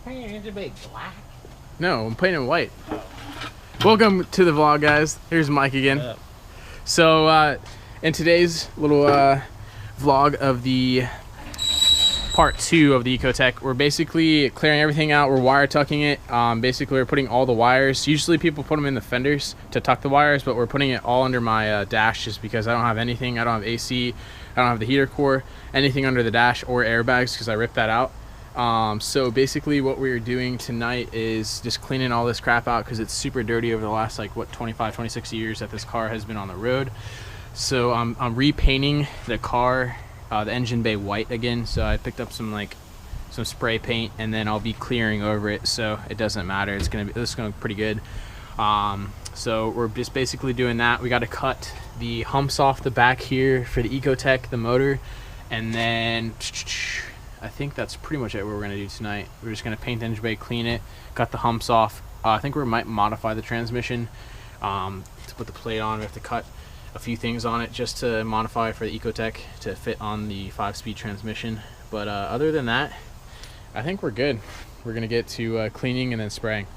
painting engine bay black? No, I'm painting white. Welcome to the vlog, guys. Here's Mike again. So in today's little vlog of the part 2 of the Ecotech, we're basically clearing everything out. We're wire tucking it. Basically we're putting all the wires. Usually people put them in the fenders to tuck the wires, but we're putting it all under my dash just because I don't have anything. I don't have AC, I don't have the heater core, anything under the dash or airbags because I ripped that out. So basically what we're doing tonight is just cleaning all this crap out because it's super dirty over the last 25-26 years that this car has been on the road. So I'm repainting the car, the engine bay white again. So I picked up some spray paint, and then I'll be clearing over it so it doesn't matter. This is gonna look pretty good. So we're just basically doing that. We got to cut the humps off the back here for the Ecotech, the motor, and then I think that's pretty much it what we're going to do tonight. We're just going to paint the engine bay, clean it, cut the humps off. I think we might modify the transmission to put the plate on. We have to cut a few things on it just to modify for the Ecotech to fit on the 5-speed transmission. But other than that, I think we're good. We're going to get to cleaning and then spraying.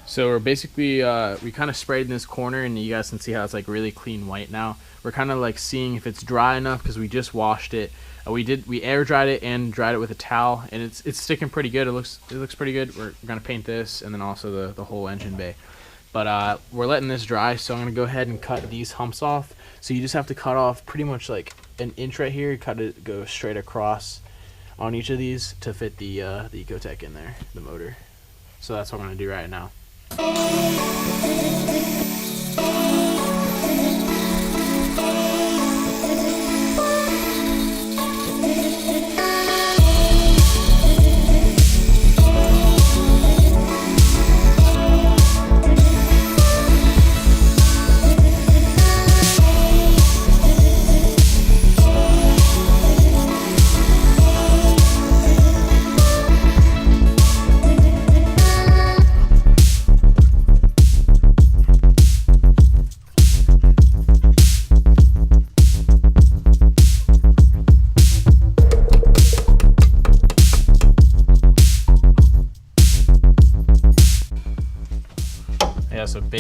So we're basically, we kind of sprayed in this corner, and you guys can see how it's like really clean white now. We're kind of like seeing if it's dry enough because we just washed it. We air dried it and dried it with a towel, and it's sticking pretty good. It looks pretty good. We're gonna paint this and then also the whole engine bay. But we're letting this dry, so I'm gonna go ahead and cut these humps off. So you just have to cut off pretty much like an inch right here. Cut it, go straight across on each of these to fit the Ecotech in there, the motor. So that's what I'm gonna do right now.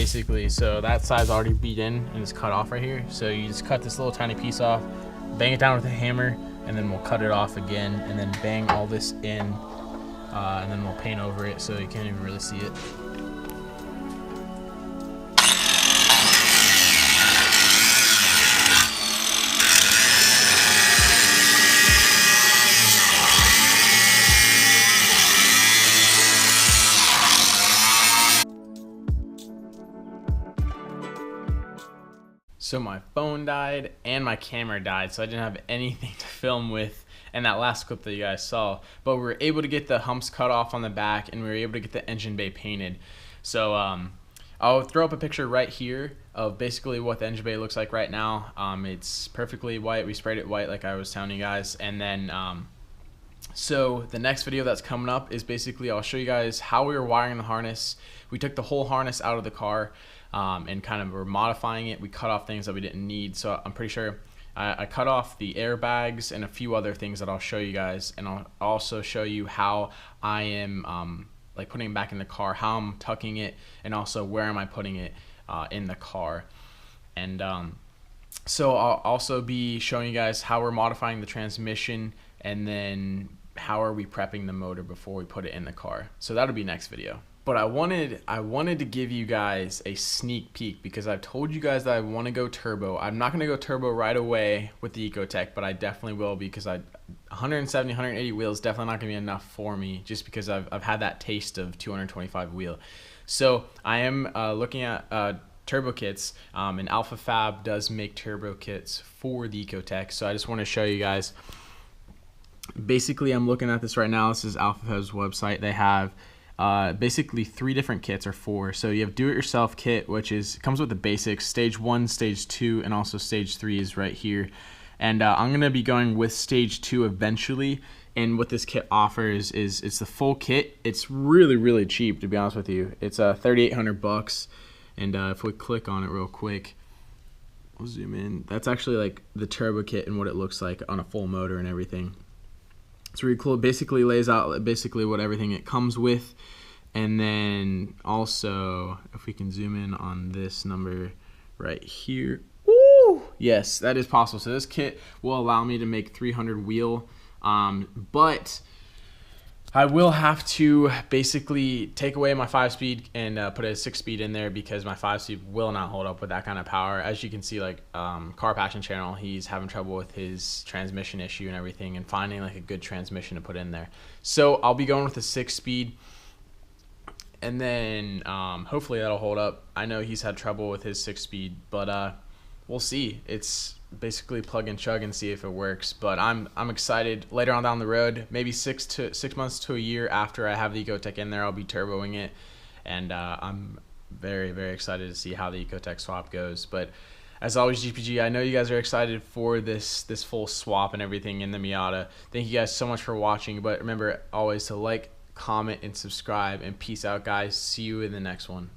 basically. So that side's already beat in and it's cut off right here. So you just cut this little tiny piece off, bang it down with a hammer, and then we'll cut it off again, and then bang all this in, and then we'll paint over it so you can't even really see it. So my phone died and my camera died, so I didn't have anything to film with in that last clip that you guys saw. But we were able to get the humps cut off on the back, and we were able to get the engine bay painted. So I'll throw up a picture right here of basically what the engine bay looks like right now. It's perfectly white. We sprayed it white like I was telling you guys. And then so the next video that's coming up is basically I'll show you guys how we were wiring the harness. We took the whole harness out of the car and kind of were modifying it. We cut off things that we didn't need. So I'm pretty sure I cut off the airbags and a few other things that I'll show you guys. And I'll also show you how I am like putting it back in the car, how I'm tucking it, and also where am I putting it in the car. And so I'll also be showing you guys how we're modifying the transmission, and then how are we prepping the motor before we put it in the car. So that'll be next video. But I wanted to give you guys a sneak peek, because I've told you guys that I want to go turbo. I'm not going to go turbo right away with the Ecotech, but I definitely will, because 170, 180 wheels definitely not going to be enough for me, just because I've had that taste of 225 wheel. So I am looking at turbo kits, and Alpha Fab does make turbo kits for the Ecotech. So I just want to show you guys. Basically, I'm looking at this right now. This is Alpha Fab's website. They have basically 3 different kits, or 4. So you have do-it-yourself kit, which comes with the basics, stage 1, stage 2, and also stage 3 is right here. And I'm gonna be going with stage 2 eventually. And what this kit offers is it's the full kit. It's really cheap, to be honest with you. It's $3,800 and if we click on it real quick, we'll zoom in. That's actually like the turbo kit and what it looks like on a full motor and everything. It's really cool. It basically lays out basically what everything it comes with. And then also, if we can zoom in on this number right here. Woo! Yes, that is possible. So this kit will allow me to make 300 wheel, but I will have to basically take away my 5-speed and put a 6-speed in there, because my 5-speed will not hold up with that kind of power. As you can see, like Car Passion channel, he's having trouble with his transmission issue and everything, and finding like a good transmission to put in there. So I'll be going with a 6-speed, and then hopefully that'll hold up. I know he's had trouble with his 6-speed, but we'll see. It's basically plug and chug and see if it works. But I'm excited. Later on down the road, maybe 6 months to a year after I have the Ecotech in there, I'll be turboing it, and I'm very excited to see how the Ecotech swap goes. But as always, GPG, I know you guys are excited for this full swap and everything in the Miata. Thank you guys so much for watching. But remember always to like, comment, and subscribe. And peace out, guys. See you in the next one.